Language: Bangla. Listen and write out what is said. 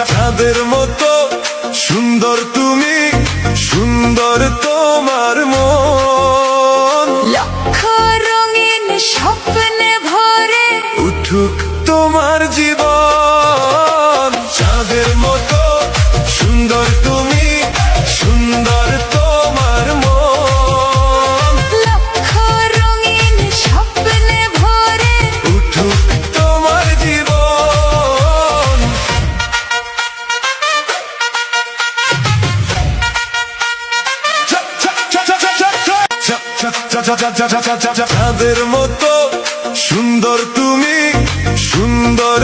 চাঁদের মতো সুন্দর তুমি, সুন্দর তোমার মন। লক্ষ রঙিন স্বপ্নে ভরে উঠুক তোমার জীবন। চাঁদের মতো সুন্দর তুমি, সুন্দর তোমার মন। লক্ষ রঙিন স্বপ্নে ভরে উঠুক তোমার জীবন। চাঁদের মতো সুন্দর তুমি, সুন্দর